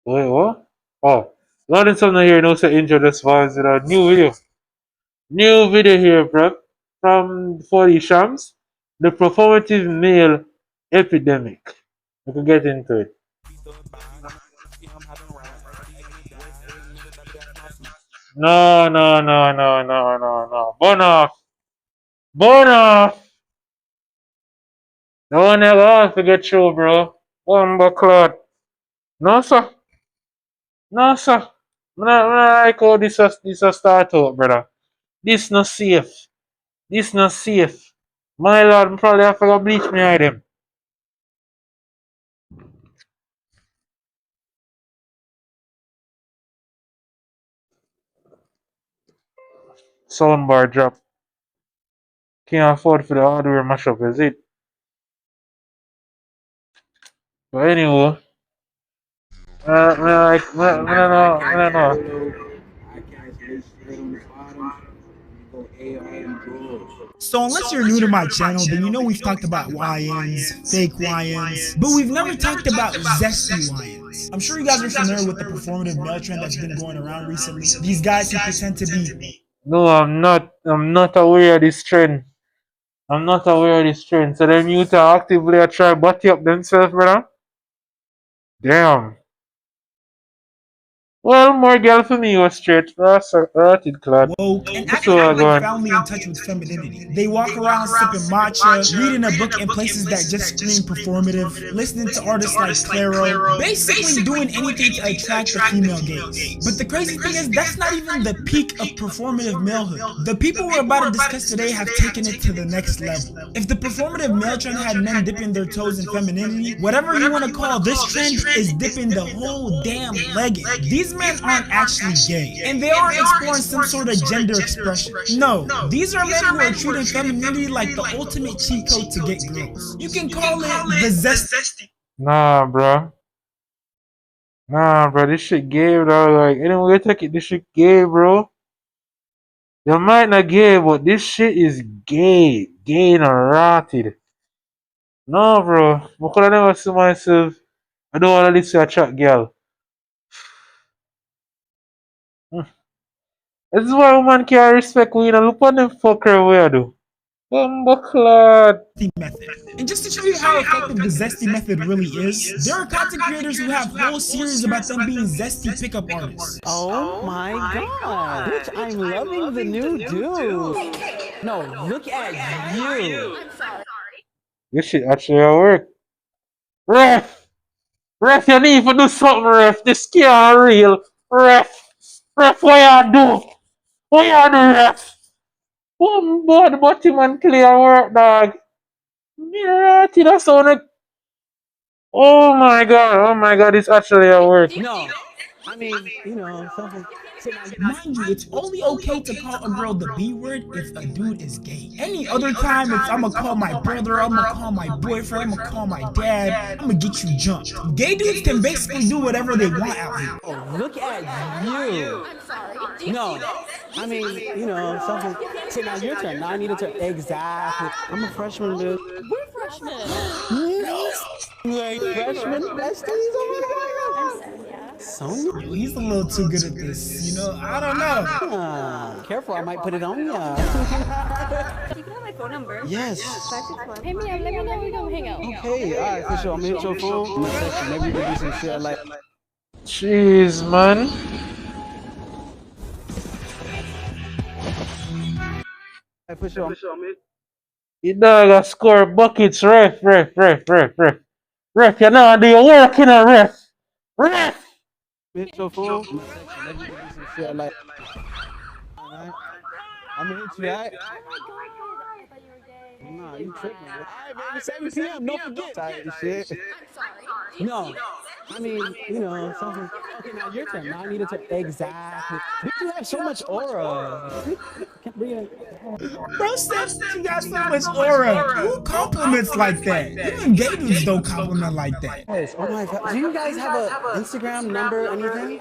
Wait, what? Oh, learning something here. No, say introduce vibes with a new video. New video here, bro. From 40 Shams. The performative male epidemic. We can get into it. No, no, no, no, no, no, no. Burn off. Burn off. Don't ever forget you, bro. One cloud. No, sir. No, sir. I like how this a start out, brother. This not safe. This not safe. My lord, probably have to go bleach me hide him. Soundbar drop. Can't afford for the hardware mashup, is it? But anyway, I don't know. So unless you're new to my channel, then you know we've talked about YNs, fake YNs, but we've never talked about Zesty YNs. I'm sure you guys are familiar with the performative male trend that's been going around recently. These guys who pretend to be... No, I'm not. I'm not aware of this trend. I'm not aware of this trend. So them youth are actively try body up themselves, brother. Damn. Well, more girl for me was straight. Rotted clad. woke, and That's acting all I like going. profoundly in touch with femininity. They walk around sipping matcha, reading a book in places that just scream performative, listening to artists like Clairo, basically doing anything to attract the female gaze. But the crazy thing is, that's not even the peak of performative malehood. The people we're about to discuss today have taken it to the next level. If the performative male trend had men dipping their toes in femininity, whatever you want to call this trend is dipping the whole damn leg in. These men aren't actually gay, and they aren't exploring some sort of gender expression. No, these are men who are treating femininity like the ultimate cheat code to get girls. You can call it the zesty. Nah, bro. Nah, bro. This shit gay, bro. Like, anyway, you take it, this shit gay, bro. You might not gay, but this shit is gay. Gay and rotted. No, bro. Because I never see myself. I don't want to listen to a chat girl. Hmm. This is why woman can't respect we, you know. Look on them fucker we do. Bumbleclad. Method. And just to show you how effective the zesty method really is, there are content creators who have whole series about them being zesty pickup artists. Oh my god. Bitch, I'm loving the new dude. No, look at you. This shit actually work. Ref! Ref, you need to do something, ref. This can't real. Ref! Ref, what you do? What you do, ref? One board bottom and clear work, dog. Mirati, that sound like... oh my god, it's actually a work. No, I mean, you know, something. Mind you, it's only okay to call a girl the B word if a dude is gay. Any other time, it's I'ma call my brother, I'ma call my boyfriend, I'ma call my dad, I'ma get you jumped. Gay dudes can basically do whatever they want out here. Oh, look at you. No, I mean, you know, something. So now your turn. Now I need a turn. Exactly. I'm a freshman, dude. We're freshmen. Like freshman besties? Oh my god. Sonya? Yo, he's a little too good at this, you know? I don't know. Careful, I might put it on ya. You can have my phone number. Yes. Hey, Mia, let me know when we come hang out. Okay, alright, for sure. I'm gonna hit your phone. I'm gonna text you. Maybe we can do some shit like. Jeez, man. Hey, for sure. You dog score buckets, ref. Ref, you know, do your work in a ref. Ref! Hit your phone. I'm gonna text you. Maybe we can do some shit like. Alright. I'm gonna hit you, alright? Nah, you tripping. Alright, baby, 7 p.m. Don't forget. Tired of shit. No, I mean, you know, something. Okay, now your turn. Now I need a turn. Exactly. You have so much aura. Can't bring it. Bro says she got so much aura. Who compliments like that? Even gay dudes don't compliment like that. Yes. Oh my god. Do you guys have an Instagram number, anything?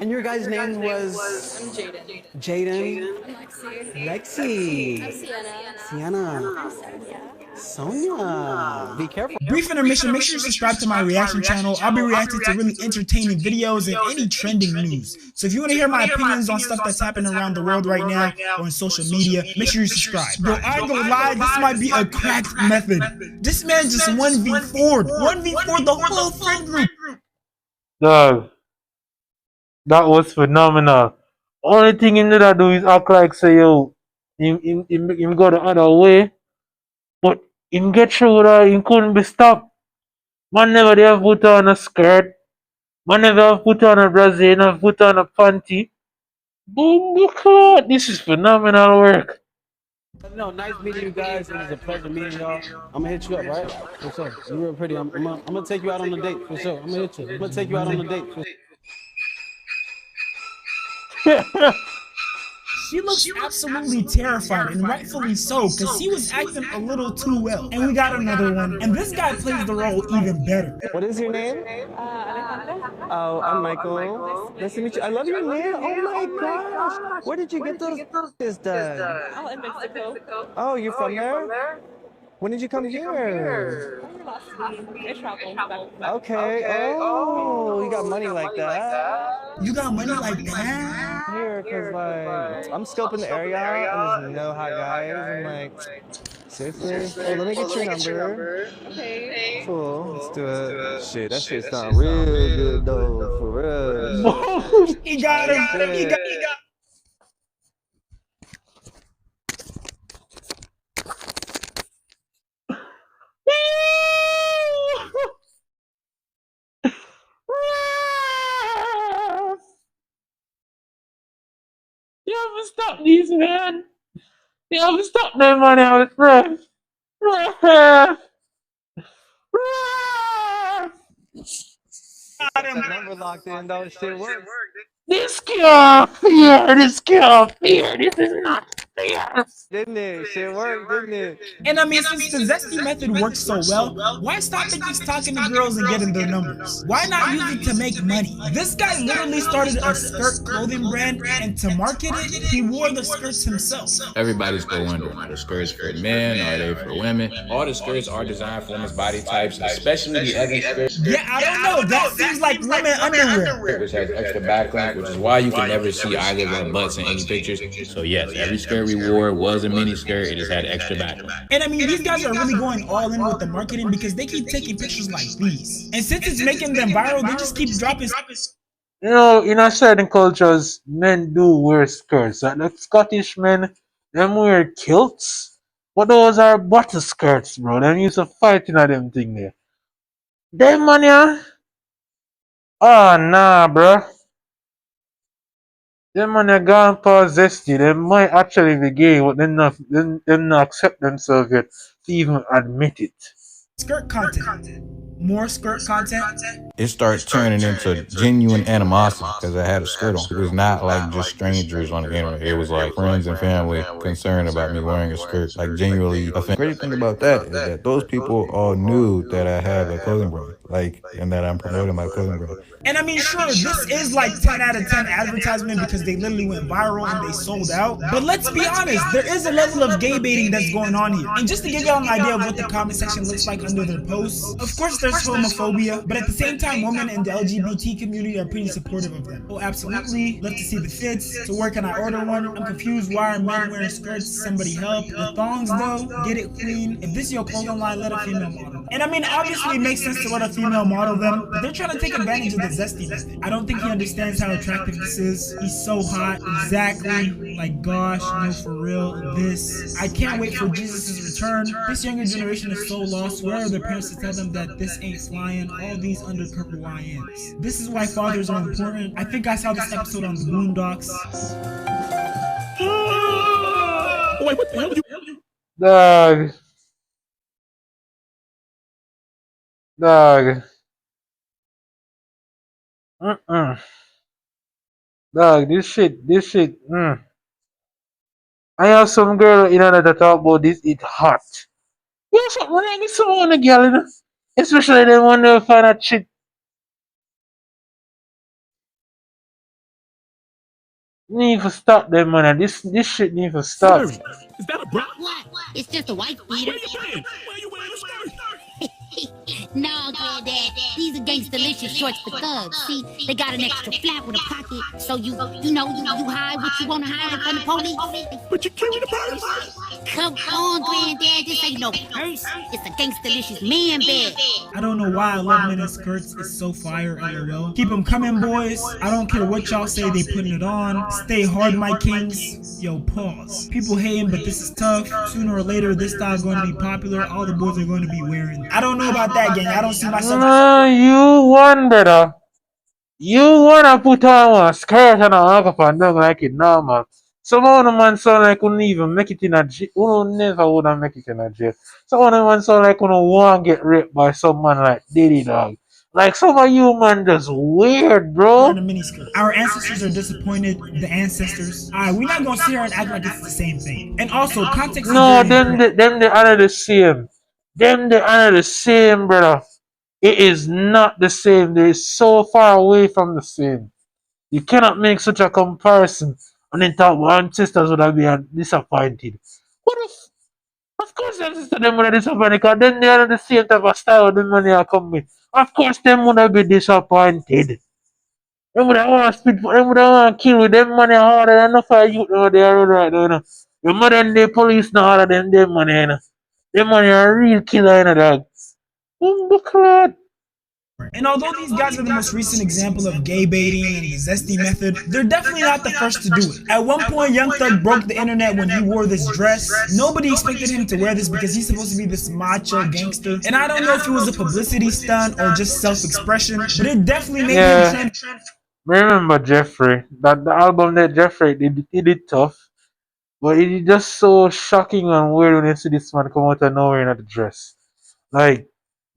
And your guys' name was? I'm Jaden. Jaden. I'm Lexi. Lexi. I'm Sienna. Sienna. I'm Sonia. Sonia, be careful. Brief intermission, make sure you subscribe to my reaction channel. I'll be reacting to really entertaining videos and any trending news. So if you want to hear my opinions on stuff that's happening around the world right now or on social media, make sure you subscribe. Bro, I ain't gonna lie, this might be a cracked method. This man just 1v4'd. 1v4'd the whole friend group. Dog, that was phenomenal. Only thing him did do is act like say yo, him go the other way, but him get through that him couldn't be stopped. Man never they have put on a skirt. Man never have put on a brassiere, have put on a panty. Boom, boom, this is phenomenal work. No, nice meeting you guys. It was a pleasure meeting y'all. I'm gonna hit you up, right? For sure. You're real pretty. I'm gonna take you out on a date for sure. I'm gonna hit you. I'm gonna take you out on a date for sure. She looks absolutely terrified, and rightfully so, because he was acting a little too well. And we got another one, and this guy plays the role even better. What is your name? Alejandra. Oh, I'm Michael. Nice to meet you. I love your nail. Oh my gosh. Where did you get those done? Oh, in Mexico. Oh, you're from there? When did you come here? Last week. I traveled back. Okay. Oh, you got money like that? You got money like that? Here, cause like I'm scoping the area and there's no hot guys. I'm like, seriously? Oh, let me get your number. Okay. Cool. Let's do it. Shit, that shit sound real good though, for real. He got him. He got. You haven't stopped these, man. You haven't stopped them, man. I was breath. Got him. Number locked in though, shit works. This can't fear. This can't fear. This is not fair. Didn't it? Shit worked, didn't it? And I mean, since the Zesty method works so well, why stop at just talking to girls and getting their numbers? Why not use it to make money? This guy literally started a skirt clothing brand, and to market it, he wore the skirts himself. Everybody's still wondering, are the skirts for men? Are they for women? All the skirts are designed for women's body types, especially the Evans skirt. Yeah, I don't know. That seems like women underwear. Which has extra backlink, which is why you can never see either of our butts in any pictures. So yes, every skirt we wore was a mini skirt. It just had extra backlink. And I mean, these guys are really going all in with the marketing because they keep taking pictures like these. And since it's making them viral, they just keep dropping. You know, in a certain cultures, men do wear skirts. Like the Scottish men, them wear kilts. But those are butter skirts, bro. Them used to fight in them thing there. Them man, yeah. Oh, nah, bro. Them man are gone past Zesty. They might actually be gay, but them not accept themselves yet to even admit it. Skirt content. More skirt content. It starts turning into genuine animosity because I had a skirt on. It was not like just strangers on the internet. It was like friends and family concerned about me wearing a skirt, like genuinely offended. The great thing about that is that those people all knew that I have a clothing brand, and that I'm promoting my clothing brand. And I mean, sure, this is like 10 out of 10 advertisement because they literally went viral and they sold out. But let's be honest, there is a level of gay baiting that's going on here. And just to give y'all an idea of what the comment section looks like under their posts, of course there's homophobia, but at the same time, women in the LGBT community are pretty supportive of them. Oh, absolutely. Love to see the fits. So where can I order one? I'm confused. Why are men wearing skirts? Somebody help. The thongs though, get it queen. If this is your clothing line, let a female model. And I mean, obviously it makes sense to let a female model them, but they're trying to take advantage of the Zesty method. I don't think he understands how attractive this is. He's so hot. Exactly. Like, gosh, no, for real. This. I can't wait for Jesus' return. This younger generation is so lost. Where are their parents to tell them that this ain't flying? All these undercover YNs. This is why fathers are important. I think I saw this episode on the Boondocks. Wait, what the hell did you? Dog. Dog. Dog, this shit. I have some girl in that talk about this, it hot. You know something, when I get someone a girl, you know, especially them when they find that shit. Need to stop them, man. This shit need to stop. Is that a bra? It's just a white beater. Why you wearing a skirt? No, Granddad, these are gangsta-licious shorts for thugs. See, they got an extra flap with a pocket, so you hide what you want to hide from the police. But you carry the purse. Come on, Granddad, this ain't no purse. It's a gangsta-licious man bag. I don't know why I love men in skirts. It's so fire, LOL. Keep them coming, boys. I don't care what y'all say, they putting it on. Stay hard, my kings. Yo, pause. People hating, but this is tough. Sooner or later, this style's going to be popular. All the boys are going to be wearing it. I don't know about that, gang. I don't see myself. You won, brother. You wanna put on a skirt and a hug up and down like it normal. Some of the man sound like couldn't even make it in a jail. Who never would have make it in a jail. Some of the man sound like couldn't want to get raped by some man like Diddy Dog. Like some of you man just weird, bro. Our ancestors are disappointed. The ancestors. Alright, we're not gonna sit here and act like it's the same thing. And also, context. No, them they honor the same. Them they honor the same, brother. It is not the same. They're so far away from the same. You cannot make such a comparison and then talk about ancestors would have been disappointed. What if? Of course, ancestors them would have disappointed because then they are the same type of style the money are coming. Of course, them would have been disappointed. Them would have want to spit. Them would have want to kill with them money harder than enough of you know they are right now. You know. The modern day police not harder than them money. You know. Them money are real killer, you know, dog. And although these guys are the most recent example of gay baiting and the zesty method, they're definitely not the first to do it. At one point, Young Thug broke the internet when he wore this dress. Nobody expected him to wear this because he's supposed to be this macho gangster. And I don't know if it was a publicity stunt or just self-expression, but it definitely made him trend. Remember Jeffrey? That the album that Jeffrey did tough, but it is just so shocking and weird when you see this man come out of nowhere in a dress. Like,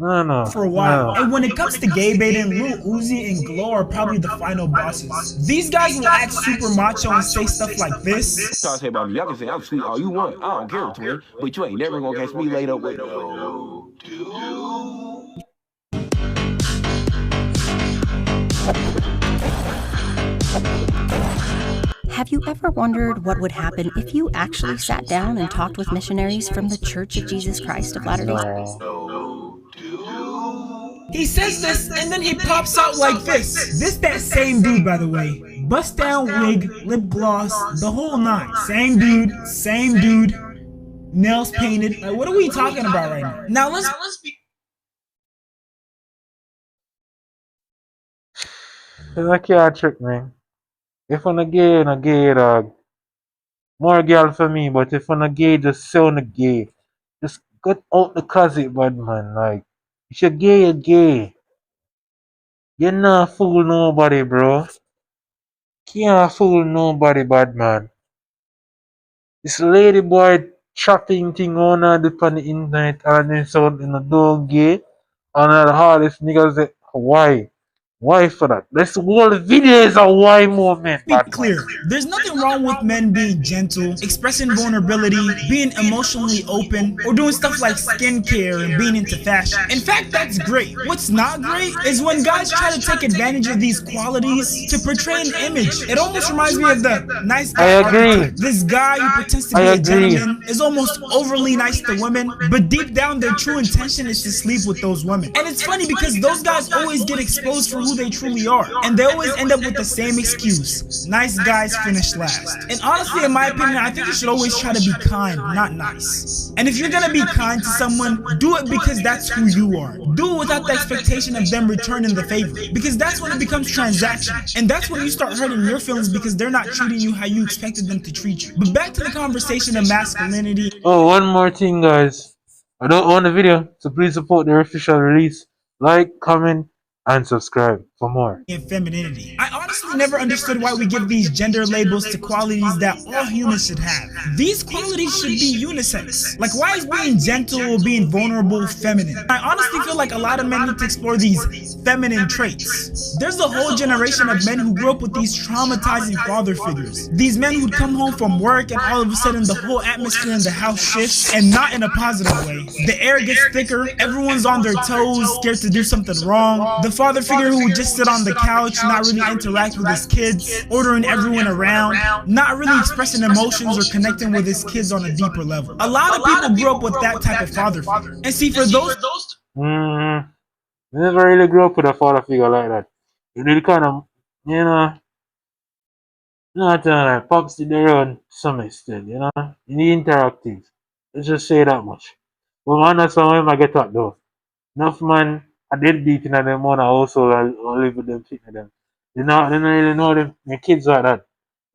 no. For a while. And when it comes to gay baiting, Lil Uzi and Glow are probably the final bosses. These guys will act super macho and say stuff like this. Y'all say about me, y'all can say I'm sweet all you want. I don't care, twin. But you ain't never gonna catch me laid up with no dude. Have you ever wondered what would happen if you actually sat down and talked with missionaries from the Church of Jesus Christ of Latter-day Saints? He says this and then he pops out like this. This that same dude, by the way. Bust down wig, lip gloss, the whole nine. Same dude, nails painted. Like, what are we talking about right now? Now let's be. That can't trick me. If I'm a gay dog. More girl for me, but if I'm a gay, just sound a gay. Just get out the closet, bad man. Like, if you're gay, you're gay. You're not fool nobody, bro. Can't fool nobody, bad man. This lady boy chatting thing on the internet and then sound in a dog gay. And the hardest niggas say, why? Why for that? This whole video is a why moment. Be clear, there's nothing wrong with men being gentle, expressing vulnerability, being emotionally open, or doing stuff like skincare and being into fashion. In fact, that's great. What's not great is when guys try to take advantage of these qualities to portray an image. It almost reminds me of the nice guy archetype. This guy who pretends to be a gentleman is almost overly nice to women, but deep down their true intention is to sleep with those women. And it's funny because those guys always get exposed for who they truly are, and they always end up with the same excuse: nice guys finish last. And honestly, in my opinion, I think you should always try to be kind, not nice. And if you're gonna be kind to someone, do it because that's who you are. Do it without the expectation of them returning the favor, because that's when it becomes transactional, and that's when you start hurting your feelings because they're not treating you how you expected them to treat you. But back to the conversation of masculinity. Oh, one more thing, guys. I don't own the video, so please support their official release. Like, comment, and subscribe for more. And femininity. I honestly never understood why we give these gender labels to qualities that all humans should have. These qualities should be unisex. Like, why is being gentle, being vulnerable, feminine? I honestly feel like a lot of men need to explore these feminine traits. There's a whole generation of men who grew up with these traumatizing father figures. These men who'd come home from work and all of a sudden the whole atmosphere in the house shifts, and not in a positive way. The air gets thicker, everyone's on their toes, scared to do something wrong. The father figure who would just just sit on the couch, not really interact with his kids, ordering everyone around, not really expressing emotions or connecting with his kids on a deeper level. A lot of people grew up with that type of father figure. And see, for those I never really grew up with a father figure like that. You really kind of, not like pops did their own to some extent, You need interactive. Let's just say that much. But man, that's how I get that though. Enough man, I did beat in them on also I live with them, treat them. They don't really know them, their kids like that.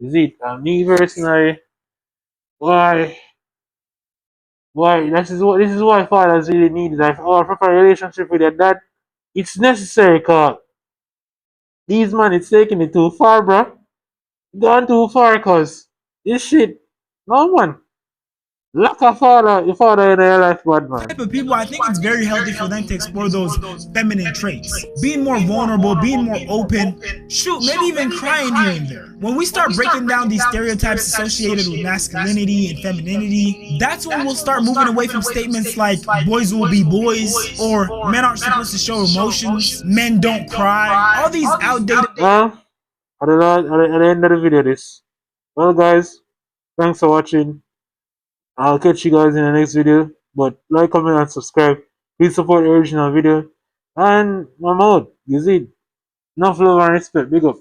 Is it? Me personally, why? Why? This is why fathers really need like a proper relationship with their dad. It's necessary, cause these man, it's taking it too far, bro. Gone too far, cause this shit. No man, lack of father, your father in your life, bad man. type of people, I think it's very healthy for them to explore those feminine traits. Being more vulnerable, being more open, shoot, maybe even crying here and there. When we start breaking down these stereotypes associated with masculinity and femininity, that's when we'll start moving away from statements like boys will be boys, or men aren't supposed to show emotions, men don't cry, all these outdated... Well, at the end of the video, well, guys, thanks for watching. I'll catch you guys in the next video. But like, comment, and subscribe. Please support the original video. And I'm out. You see, enough love and respect. Big up.